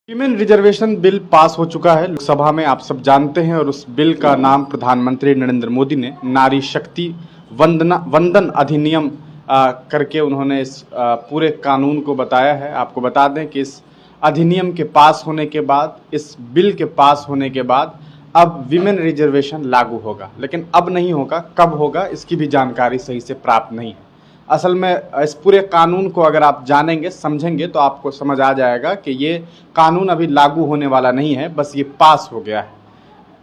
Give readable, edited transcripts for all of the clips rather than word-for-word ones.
Women reservation bill pass हो चुका है लोकसभा में, आप सब जानते हैं। और उस बिल का नाम प्रधानमंत्री नरेंद्र मोदी ने नारी शक्ति वंदन अधिनियम करके उन्होंने इस पूरे कानून को बताया है। आपको बता दें कि इस अधिनियम के पास होने के बाद, इस बिल के पास होने के बाद अब वीमेन रिजर्वेशन लागू होगा। लेकिन अब नहीं होगा, कब होगा इसकी भी जानकारी सही से प्राप्त नहीं है। असल में इस पूरे कानून को अगर आप जानेंगे, समझेंगे तो आपको समझ आ जाएगा कि ये कानून अभी लागू होने वाला नहीं है, बस ये पास हो गया है।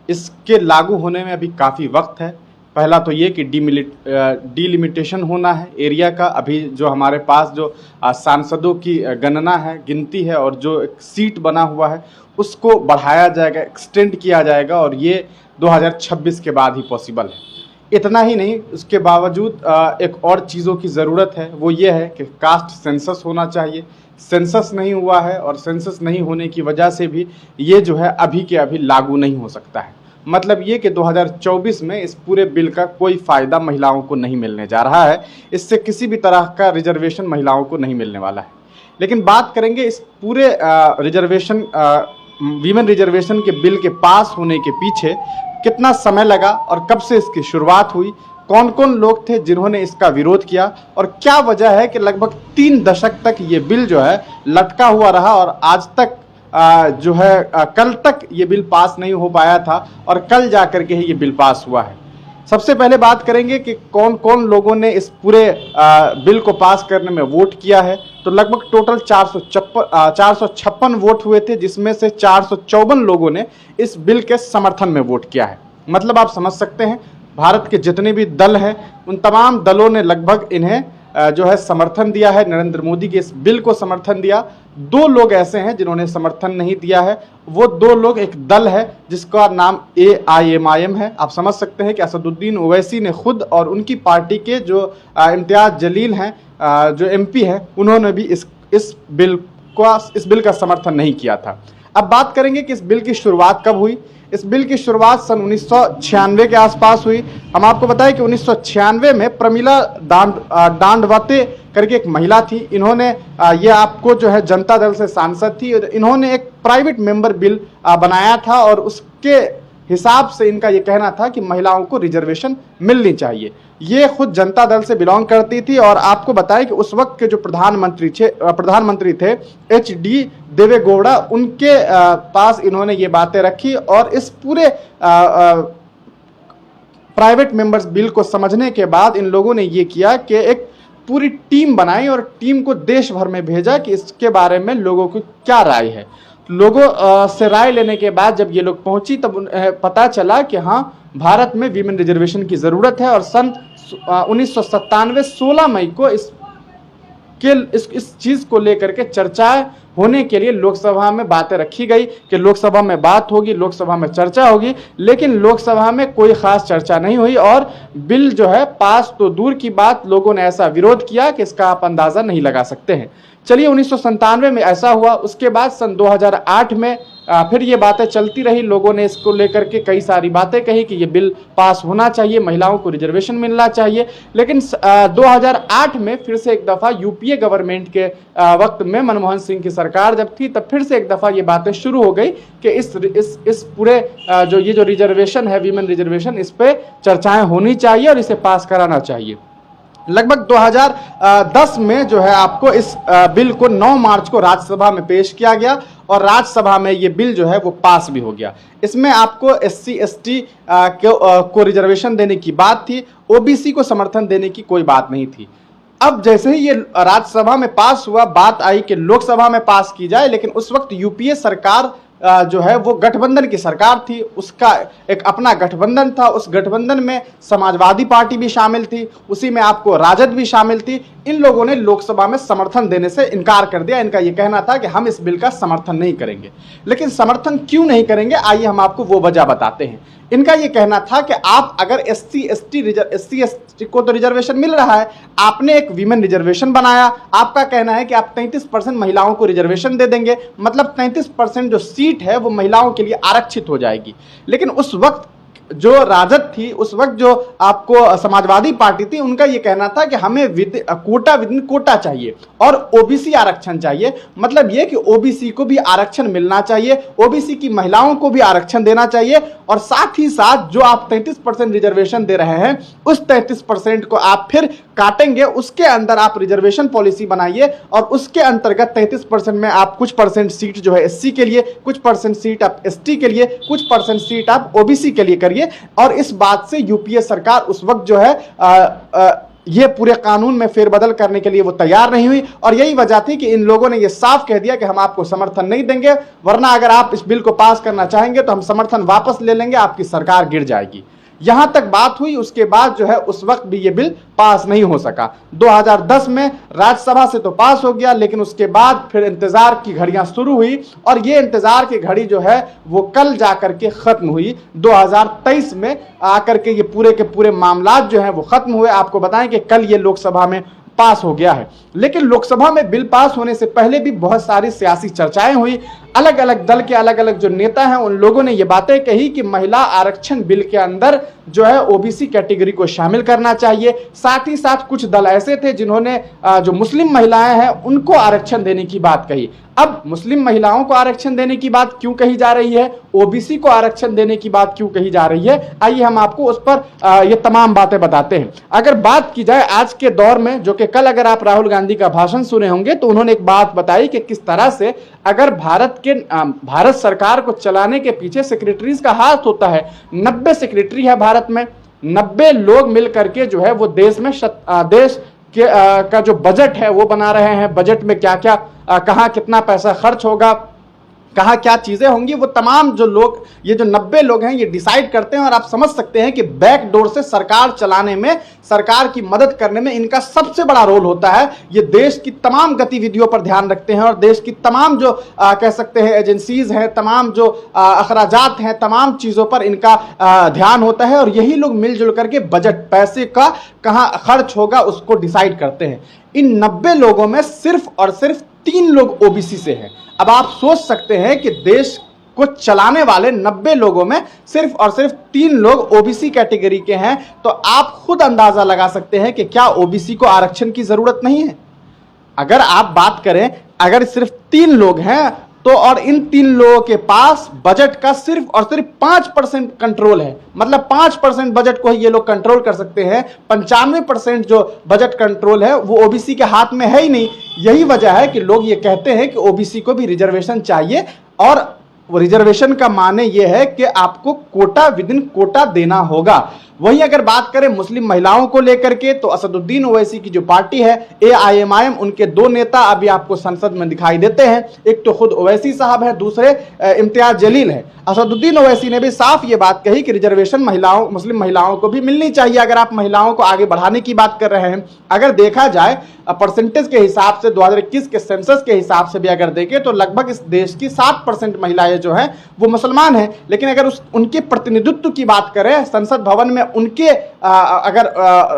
इसके लागू होने में अभी काफ़ी वक्त है। पहला तो ये कि डिलिमिटेशन होना है एरिया का। अभी जो हमारे पास जो सांसदों की गणना है, गिनती है, और जो एक सीट बना हुआ है उसको बढ़ाया जाएगा, एक्सटेंड किया जाएगा, और ये 2026 के बाद ही पॉसिबल है। इतना ही नहीं, उसके बावजूद एक और चीज़ों की ज़रूरत है, वो ये है कि कास्ट सेंसस होना चाहिए। सेंसस नहीं हुआ है, और सेंसस नहीं होने की वजह से भी ये जो है अभी के अभी लागू नहीं हो सकता है। मतलब ये कि 2024 में इस पूरे बिल का कोई फ़ायदा महिलाओं को नहीं मिलने जा रहा है। इससे किसी भी तरह का रिजर्वेशन महिलाओं को नहीं मिलने वाला है। लेकिन बात करेंगे इस पूरे वीमेन रिजर्वेशन के बिल के पास होने के पीछे कितना समय लगा और कब से इसकी शुरुआत हुई, कौन कौन लोग थे जिन्होंने इसका विरोध किया, और क्या वजह है कि लगभग 3 दशक तक ये बिल जो है लटका हुआ रहा और आज तक कल तक ये बिल पास नहीं हो पाया था, और कल जा करके ही ये बिल पास हुआ है। सबसे पहले बात करेंगे कि कौन कौन लोगों ने इस पूरे बिल को पास करने में वोट किया है। तो लगभग टोटल 456 वोट हुए थे, जिसमें से 454 लोगों ने इस बिल के समर्थन में वोट किया है। मतलब आप समझ सकते हैं, भारत के जितने भी दल हैं उन तमाम दलों ने लगभग इन्हें जो है समर्थन दिया है, नरेंद्र मोदी के इस बिल को समर्थन दिया। 2 लोग ऐसे हैं जिन्होंने समर्थन नहीं दिया है। वो 2 लोग, एक दल है जिसका नाम AIMIM है। आप समझ सकते हैं कि असदुद्दीन ओवैसी ने खुद और उनकी पार्टी के जो इम्तियाज जलील हैं, जो MP हैं, उन्होंने भी इस बिल का समर्थन नहीं किया था। अब बात करेंगे कि इस बिल की शुरुआत कब हुई। इस बिल की शुरुआत सन 1996 के आसपास हुई। हम आपको बताएं कि 1996 में प्रमिला दांडवते करके एक महिला थी। इन्होंने ये आपको जो है जनता दल से सांसद थी, और इन्होंने एक प्राइवेट मेंबर बिल बनाया था, और उसके हिसाब से इनका ये कहना था कि महिलाओं को रिजर्वेशन मिलनी चाहिए। ये खुद जनता दल से बिलोंग करती थी, और आपको बताएं कि उस वक्त के जो प्रधानमंत्री थे HD देवेगौड़ा, उनके पास इन्होंने ये बातें रखी, और इस पूरे प्राइवेट मेंबर्स बिल को समझने के बाद इन लोगों ने ये किया कि एक पूरी टीम बनाई और टीम को देश भर में भेजा कि इसके बारे में लोगों की क्या राय है। लोगों से राय लेने के बाद जब ये लोग पहुंची, तब उन्हें पता चला कि हाँ, भारत में वीमेन रिजर्वेशन की ज़रूरत है। और सन 1997 16 मई को इस चीज़ को लेकर के चर्चाएं होने के लिए लोकसभा में बातें रखी गई कि लोकसभा में बात होगी, लोकसभा में चर्चा होगी। लेकिन लोकसभा में कोई खास चर्चा नहीं हुई, और बिल जो है पास तो दूर की बात, लोगों ने ऐसा विरोध किया कि इसका आप अंदाज़ा नहीं लगा सकते हैं। चलिए, 1997 में ऐसा हुआ। उसके बाद सन 2008 में फिर ये बातें चलती रही। लोगों ने इसको लेकर के कई सारी बातें कही कि ये बिल पास होना चाहिए, महिलाओं को रिजर्वेशन मिलना चाहिए। लेकिन 2008 में फिर से एक दफ़ा UPA गवर्नमेंट के वक्त में, मनमोहन सिंह की सरकार जब थी, तब फिर से एक दफ़ा ये बातें शुरू हो गई कि इस पूरे जो रिजर्वेशन है, वीमेन रिजर्वेशन, इस पर चर्चाएँ होनी चाहिए और इसे पास कराना चाहिए। लगभग 2010 में जो है आपको इस बिल को 9 मार्च को राज्यसभा में पेश किया गया, और राज्यसभा में ये बिल जो है वो पास भी हो गया। इसमें आपको SC ST को रिजर्वेशन देने की बात थी, OBC को समर्थन देने की कोई बात नहीं थी। अब जैसे ही ये राज्यसभा में पास हुआ, बात आई कि लोकसभा में पास की जाए। लेकिन उस वक्त UPA सरकार जो है वो गठबंधन की सरकार थी, उसका एक अपना गठबंधन था। उस गठबंधन में समाजवादी पार्टी भी शामिल थी, उसी में आपको राजद भी शामिल थी। इन लोगों ने लोकसभा में समर्थन देने से इनकार कर दिया। इनका ये कहना था कि हम इस बिल का समर्थन नहीं करेंगे। लेकिन समर्थन क्यों नहीं करेंगे, आइए हम आपको वो वजह बताते हैं। इनका ये कहना था कि आप अगर SC ST को तो रिजर्वेशन मिल रहा है, आपने एक वीमेन रिजर्वेशन बनाया, आपका कहना है कि आप 33% महिलाओं को रिजर्वेशन दे देंगे, मतलब 33% जो सीट है वो महिलाओं के लिए आरक्षित हो जाएगी। लेकिन उस वक्त जो राजद थी उस वक्त, जो आपको समाजवादी पार्टी थी, उनका यह कहना था कि हमें कोटा विद इन कोटा चाहिए और ओबीसी आरक्षण चाहिए। मतलब यह कि ओबीसी को भी आरक्षण मिलना चाहिए, ओबीसी की महिलाओं को भी आरक्षण देना चाहिए, और साथ ही साथ जो आप 33% रिजर्वेशन दे रहे हैं उस 33% को आप फिर काटेंगे, उसके अंदर आप रिजर्वेशन पॉलिसी बनाइए और उसके अंतर्गत 33% में आप कुछ परसेंट सीट जो है एससी के लिए, कुछ परसेंट सीट आप एसटी के लिए, कुछ परसेंट सीट आप ओबीसी के लिए करिए। और इस बात से यूपीए सरकार उस वक्त जो है ये पूरे कानून में फेरबदल करने के लिए वो तैयार नहीं हुई, और यही वजह थी कि इन लोगों ने ये साफ कह दिया कि हम आपको समर्थन नहीं देंगे, वरना अगर आप इस बिल को पास करना चाहेंगे तो हम समर्थन वापस ले लेंगे, आपकी सरकार गिर जाएगी। यहां तक बात हुई। उसके बाद जो है उस वक्त भी ये बिल पास नहीं हो सका। 2010 में राज्यसभा से तो पास हो गया, लेकिन उसके बाद फिर इंतजार की घड़ियां शुरू हुई, और ये इंतजार की घड़ी जो है वो कल जाकर के खत्म हुई। 2023 में आकर के ये पूरे के पूरे मामलात जो हैं वो खत्म हुए। आपको बताएं कि कल ये लोकसभा में पास हो गया है। लेकिन लोकसभा में बिल पास होने से पहले भी बहुत सारी सियासी चर्चाएं हुई। अलग अलग दल के अलग अलग जो नेता हैं उन लोगों ने ये बातें कही कि महिला आरक्षण बिल के अंदर जो है ओबीसी कैटेगरी को शामिल करना चाहिए। साथ ही साथ कुछ दल ऐसे थे जिन्होंने जो मुस्लिम महिलाएं हैं उनको आरक्षण देने की बात कही। अब मुस्लिम महिलाओं को आरक्षण देने की बात क्यों कही जा रही है, ओबीसी को आरक्षण देने की बात क्यों कही जा रही है, आइए हम आपको उस पर ये तमाम बातें बताते हैं। अगर बात की जाए आज के दौर में, जो कि कल अगर आप राहुल गांधी का भाषण सुने होंगे तो उन्होंने एक बात बताई कि किस तरह से अगर भारत सरकार को चलाने के पीछे सेक्रेटरीज का हाथ होता है। 90 सेक्रेटरी है भारत में, 90 लोग मिल करके जो है वो देश में देश के का जो बजट है वो बना रहे हैं। बजट में क्या क्या कहाँ कितना पैसा खर्च होगा, कहाँ क्या चीजें होंगी, वो तमाम जो लोग, ये जो 90 लोग हैं ये डिसाइड करते हैं। और आप समझ सकते हैं कि बैक डोर से सरकार चलाने में, सरकार की मदद करने में इनका सबसे बड़ा रोल होता है। ये देश की तमाम गतिविधियों पर ध्यान रखते हैं और देश की तमाम जो कह सकते हैं एजेंसीज हैं, तमाम जो अखराजात हैं, तमाम चीजों पर इनका ध्यान होता है। और यही लोग मिलजुल करके बजट, पैसे का कहाँ खर्च होगा उसको डिसाइड करते हैं। इन 90 लोगों में सिर्फ और सिर्फ 3 लोग ओबीसी से हैं। अब आप सोच सकते हैं कि देश को चलाने वाले 90 लोगों में सिर्फ और सिर्फ 3 लोग ओबीसी कैटेगरी के हैं, तो आप खुद अंदाजा लगा सकते हैं कि क्या ओबीसी को आरक्षण की जरूरत नहीं है। अगर आप बात करें, अगर सिर्फ 3 लोग हैं तो, और इन 3 लोगों के पास बजट का सिर्फ और सिर्फ 5% कंट्रोल है, मतलब 5% बजट को ये लोग कंट्रोल कर सकते हैं। 95% जो बजट कंट्रोल है वो ओबीसी के हाथ में है ही नहीं। यही वजह है कि लोग ये कहते हैं कि ओबीसी को भी रिजर्वेशन चाहिए, और रिजर्वेशन का माने ये है कि आपको कोटा विद इन कोटा देना होगा। वहीं अगर बात करें मुस्लिम महिलाओं को लेकर के, तो असदुद्दीन ओवैसी की जो पार्टी है AIMIM, उनके 2 नेता अभी आपको संसद में दिखाई देते हैं। एक तो खुद ओवैसी साहब है, दूसरे इम्तियाज जलील है। असदुद्दीन ओवैसी ने भी साफ ये बात कही कि रिजर्वेशन मुस्लिम महिलाओं को भी मिलनी चाहिए, अगर आप महिलाओं को आगे बढ़ाने की बात कर रहे हैं। अगर देखा जाए परसेंटेज के हिसाब से 2021 के सेंसस के हिसाब से भी अगर देखें तो लगभग इस देश की 7% महिलाएं जो हैं वो मुसलमान हैं। लेकिन अगर उनके प्रतिनिधित्व की बात करें, संसद भवन में उनके अगर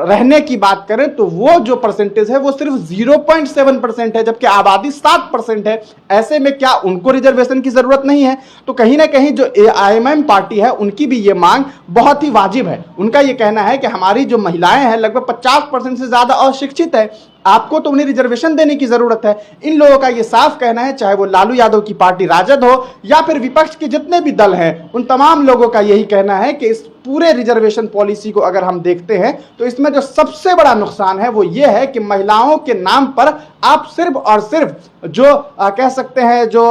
रहने की बात करें तो वो जो परसेंटेज है वो सिर्फ 0.7% है, जबकि आबादी 7% है। ऐसे में क्या उनको रिजर्वेशन की जरूरत नहीं है? तो कहीं ना कहीं जो AIMIM पार्टी है उनकी भी ये मांग बहुत ही वाजिब है। उनका ये कहना है कि हमारी जो महिलाएं हैं लगभग 50% से ज्यादा अशिक्षित है, आपको तो उन्हें रिजर्वेशन देने की जरूरत है। इन लोगों का ये साफ कहना है, चाहे वो लालू यादव की पार्टी राजद हो या फिर विपक्ष के जितने भी दल हैं, उन तमाम लोगों का यही कहना है कि इस पूरे रिजर्वेशन पॉलिसी को अगर हम देखते हैं तो इसमें जो सबसे बड़ा नुकसान है वो ये है कि महिलाओं के नाम पर आप सिर्फ और सिर्फ जो कह सकते हैं जो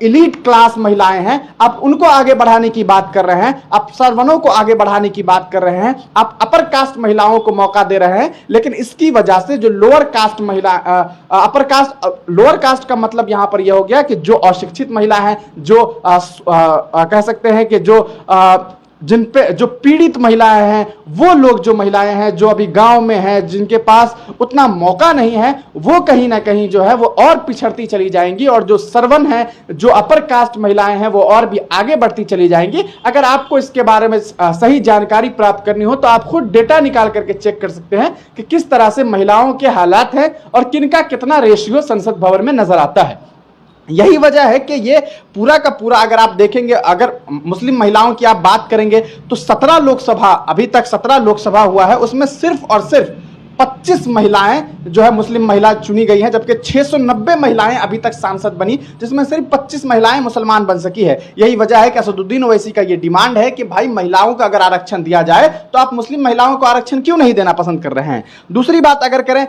इलीट क्लास महिलाएं हैं, आप उनको आगे बढ़ाने की बात कर रहे हैं, आप सरवनों को आगे बढ़ाने की बात कर रहे हैं, आप अपर कास्ट महिलाओं को मौका दे रहे हैं। लेकिन इसकी वजह से जो लोअर कास्ट महिला, अपर कास्ट, लोअर कास्ट का मतलब यहां पर यह हो गया कि जो अशिक्षित महिला है, जो कह सकते हैं कि जो जिन पे जो पीड़ित महिलाएं हैं, वो लोग जो महिलाएं हैं जो अभी गांव में हैं, जिनके पास उतना मौका नहीं है, वो कहीं ना कहीं जो है वो और पिछड़ती चली जाएंगी। और जो सरवन है, जो अपर कास्ट महिलाएं हैं, वो और भी आगे बढ़ती चली जाएंगी। अगर आपको इसके बारे में सही जानकारी प्राप्त करनी हो तो आप खुद डेटा निकाल करके चेक कर सकते हैं कि किस तरह से महिलाओं के हालात हैं और किनका कितना रेशियो संसद भवन में नजर आता है। यही वजह है कि ये पूरा का पूरा अगर आप देखेंगे, अगर मुस्लिम महिलाओं की आप बात करेंगे तो 17 लोकसभा, अभी तक 17 लोकसभा हुआ है, उसमें सिर्फ और सिर्फ 25 महिलाएं जो है मुस्लिम महिला चुनी गई हैं, जबकि 690 महिलाएं अभी तक सांसद बनी, जिसमें सिर्फ 25 महिलाएं मुसलमान बन सकी है। यही वजह है कि असदुद्दीन ओवैसी का ये डिमांड है कि भाई महिलाओं को अगर आरक्षण दिया जाए तो आप मुस्लिम महिलाओं को आरक्षण क्यों नहीं देना पसंद कर रहे हैं। दूसरी बात अगर करें,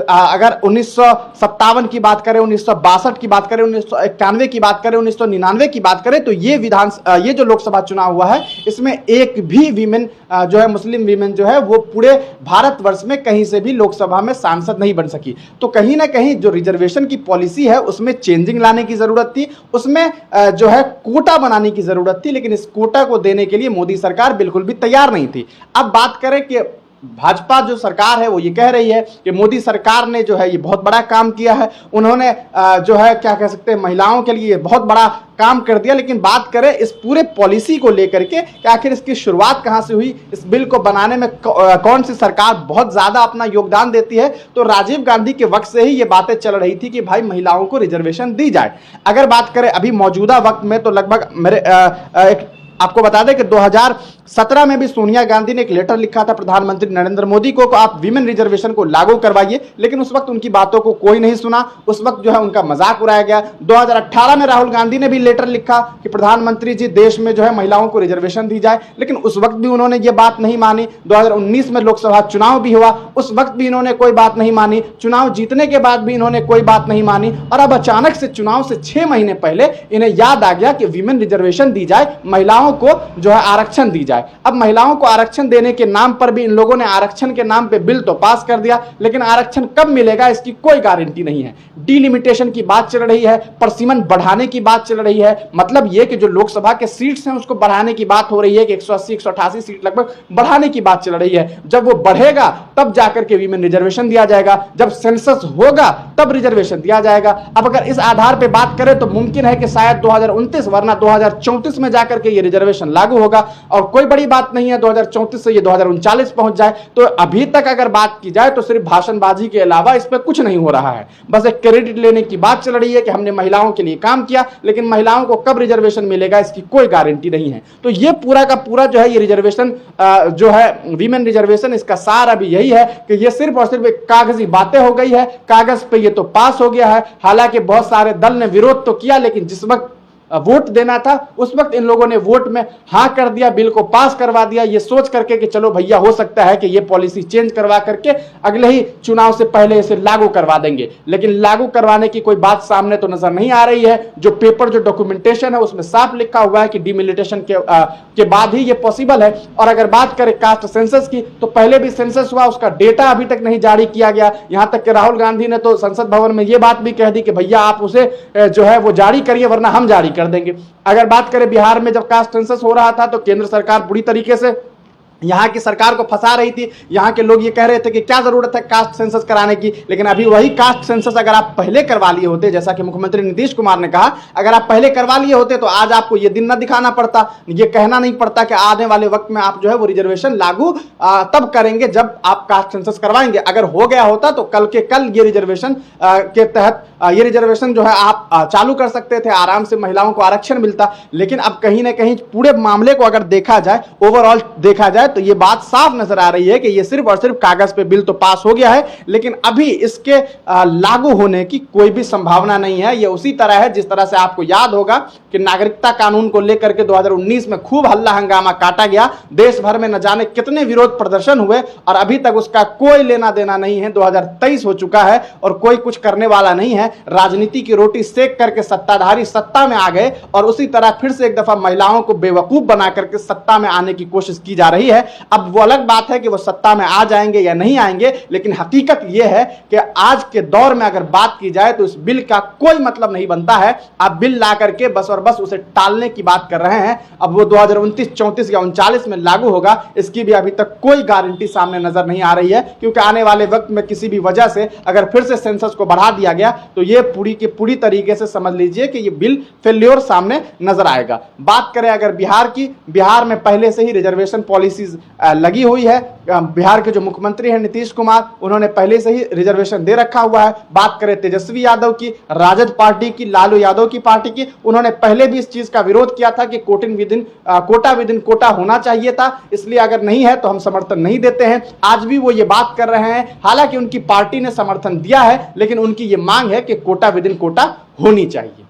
अगर 1957 की बात करें, 1962 की बात करें, 1991 की बात करें, 1999 की बात करें, तो ये जो लोकसभा चुनाव हुआ है इसमें एक भी वीमेन जो है, मुस्लिम वीमेन जो है वो पूरे भारतवर्ष में कहीं से भी लोकसभा में सांसद नहीं बन सकी। तो कहीं ना कहीं जो रिजर्वेशन की पॉलिसी है उसमें चेंजिंग लाने की जरूरत थी, उसमें जो है कोटा बनाने की जरूरत थी, लेकिन इस कोटा को देने के लिए मोदी सरकार बिल्कुल भी तैयार नहीं थी। अब बात करें कि भाजपा जो सरकार है वो ये कह रही है कि मोदी सरकार ने जो है ये बहुत बड़ा काम किया है, उन्होंने जो है क्या कह सकते हैं महिलाओं के लिए बहुत बड़ा काम कर दिया। लेकिन बात करें इस पूरे पॉलिसी को लेकर के कि आखिर इसकी शुरुआत कहां से हुई, इस बिल को बनाने में कौन सी सरकार बहुत ज्यादा अपना योगदान देती है, तो राजीव गांधी के वक्त से ही ये बातें चल रही थी कि भाई महिलाओं को रिजर्वेशन दी जाए। अगर बात करें अभी मौजूदा वक्त में तो लगभग मेरे आपको बता दें कि 2017 में भी सोनिया गांधी ने एक लेटर लिखा था प्रधानमंत्री नरेंद्र मोदी को आप विमेन रिजर्वेशन को लागू करवाइए, लेकिन उस वक्त उनकी बातों को कोई नहीं सुना, उस वक्त जो है उनका मजाक उड़ाया गया। 2018 में राहुल गांधी ने भी लेटर लिखा कि प्रधानमंत्री जी देश में जो है महिलाओं को रिजर्वेशन दी जाए, लेकिन उस वक्त भी उन्होंने ये बात नहीं मानी। 2019 में लोकसभा चुनाव भी हुआ, उस वक्त भी इन्होंने कोई बात नहीं मानी, चुनाव जीतने के बाद भी इन्होंने कोई बात नहीं मानी, और अब अचानक से चुनाव से 6 महीने पहले इन्हें याद आ गया कि विमेन रिजर्वेशन दी जाए, महिलाओं को जो है आरक्षण दी जाए। अब महिलाओं को आरक्षण देने के नाम पर भी इन लोगों ने आरक्षण के नाम पे बिल तो पास कर दिया, लेकिन आरक्षण कब मिलेगा इसकी कोई गारंटी नहीं है। डिलिमिटेशन की बात चल रही है, परसीमन बढ़ाने की बात चल रही है, मतलब यह कि जो लोकसभा के सीट्स हैं उसको बढ़ाने की बात हो रही है कि 180 188 सीट लगभग बढ़ाने की बात चल रही है। जब वो बढ़ेगा तब जाकर के विमेन रिजर्वेशन दिया जाएगा, जब सेंसस होगा तब रिजर्वेशन दिया जाएगा। अब अगर इस आधार पर बात करें तो मुमकिन है कि शायद 2029 वरना 2034 में जाकर के ये रिजर्वेशन लागू होगा, और कोई बड़ी बात नहीं है 2034 से ये 2039 पहुंच जाए। तो अभी तक अगर बात की जाए तो सिर्फ भाषणबाजी के अलावा इस पे कुछ नहीं हो रहा है, बस एक क्रेडिट लेने की बात चल रही है कि हमने महिलाओं के लिए काम किया, लेकिन महिलाओं को कब रिजर्वेशन मिलेगा इसकी कोई गारंटी नहीं है। तो ये पूरा का पूरा जो है ये रिजर्वेशन जो है वीमेन रिजर्वेशन, इसका सार अभी यही है कि ये सिर्फ और सिर्फ एक कागजी बातें हो गई है, कागज पे ये तो पास हो गया है। हालांकि बहुत सारे दल ने विरोध तो किया, लेकिन जिस वक्त वोट देना था उस वक्त इन लोगों ने वोट में हां कर दिया, बिल को पास करवा दिया, ये सोच करके कि चलो भैया हो सकता है कि ये पॉलिसी चेंज करवा करके अगले ही चुनाव से पहले इसे लागू करवा देंगे। लेकिन लागू करवाने की कोई बात सामने तो नजर नहीं आ रही है। जो पेपर जो डॉक्यूमेंटेशन है उसमें साफ लिखा हुआ है कि डिमिलिटेशन के बाद ही ये पॉसिबल है। और अगर बात करें कास्ट सेंसस की तो पहले भी सेंसस हुआ, उसका डेटा अभी तक नहीं जारी किया गया। यहां तक कि राहुल गांधी ने तो संसद भवन में यह बात भी कह दी कि भैया आप उसे जो है वो जारी करिए वरना हम जारी कर देंगे। अगर बात करें बिहार में जब कास्ट सेंसस हो रहा था तो केंद्र सरकार बुरी तरीके से यहाँ की सरकार को फंसा रही थी। यहाँ के लोग ये कह रहे थे कि क्या जरूरत है कास्ट सेंसस कराने की, लेकिन अभी वही कास्ट सेंसस अगर आप पहले करवा लिए होते, जैसा कि मुख्यमंत्री नीतीश कुमार ने कहा, अगर आप पहले करवा लिए होते तो आज आपको ये दिन न दिखाना पड़ता, ये कहना नहीं पड़ता कि आने वाले वक्त में आप जो है वो रिजर्वेशन लागू तब करेंगे जब आप कास्ट सेंसस करवाएंगे। अगर हो गया होता तो कल के कल ये रिजर्वेशन के तहत ये रिजर्वेशन जो है आप चालू कर सकते थे, आराम से महिलाओं को आरक्षण मिलता। लेकिन अब कहीं ना कहीं पूरे मामले को अगर देखा जाए, ओवरऑल देखा जाए, तो ये बात साफ नजर आ रही है कि ये सिर्फ और सिर्फ कागज पे बिल तो पास हो गया है, लेकिन अभी इसके लागू होने की कोई भी संभावना नहीं है। ये उसी तरह है जिस तरह से आपको याद होगा कि नागरिकता कानून को लेकर के 2019 में खूब हल्ला हंगामा काटा गया, देश भर में न जाने कितने विरोध प्रदर्शन हुए, और अभी तक उसका कोई लेना देना नहीं है। 2023 हो चुका है और कोई कुछ करने वाला नहीं है। राजनीति की रोटी सेक करके सत्ताधारी सत्ता में आ गए, और उसी तरह फिर से एक दफा महिलाओं को बेवकूफ बना करके सत्ता में आने की कोशिश की जा रही है। अब वो अलग बात है कि वो सत्ता में आ जाएंगे या नहीं आएंगे, लेकिन हकीकत ये है कि आज के दौर में अगर बात की जाए तो इस बिल का कोई मतलब नहीं बनता है। आप बिल ला करके बस और बस उसे टालने की बात कर रहे हैं। अब वो 2029, 34 या 39 में लागू होगा, इसकी भी अभी तक कोई गारंटी सामने नजर नहीं आ रही है, क्योंकि आने वाले वक्त में किसी भी वजह से अगर फिर से सेंसस को बढ़ा दिया गया तो ये पूरी की पूरी तरीके से समझ लीजिए कि ये बिल फेल्योर सामने नजर आएगा। बात करें अगर बिहार की, बिहार में पहले से ही रिजर्वेशन पॉलिसी चीज लगी हुई है। बिहार के जो मुख्यमंत्री हैं नीतीश कुमार, उन्होंने पहले से ही रिजर्वेशन दे रखा हुआ है। बात करें तेजस्वी यादव की, राजद पार्टी की, लालू यादव की पार्टी की, उन्होंने पहले भी इस चीज का विरोध किया था कि कोटा विद इन कोटा होना चाहिए था, इसलिए अगर नहीं है तो हम समर्थन नहीं देते हैं। आज भी वो ये बात कर रहे हैं, हालांकि उनकी पार्टी ने समर्थन दिया है, लेकिन उनकी ये मांग है कि कोटा विद इन कोटा होनी चाहिए।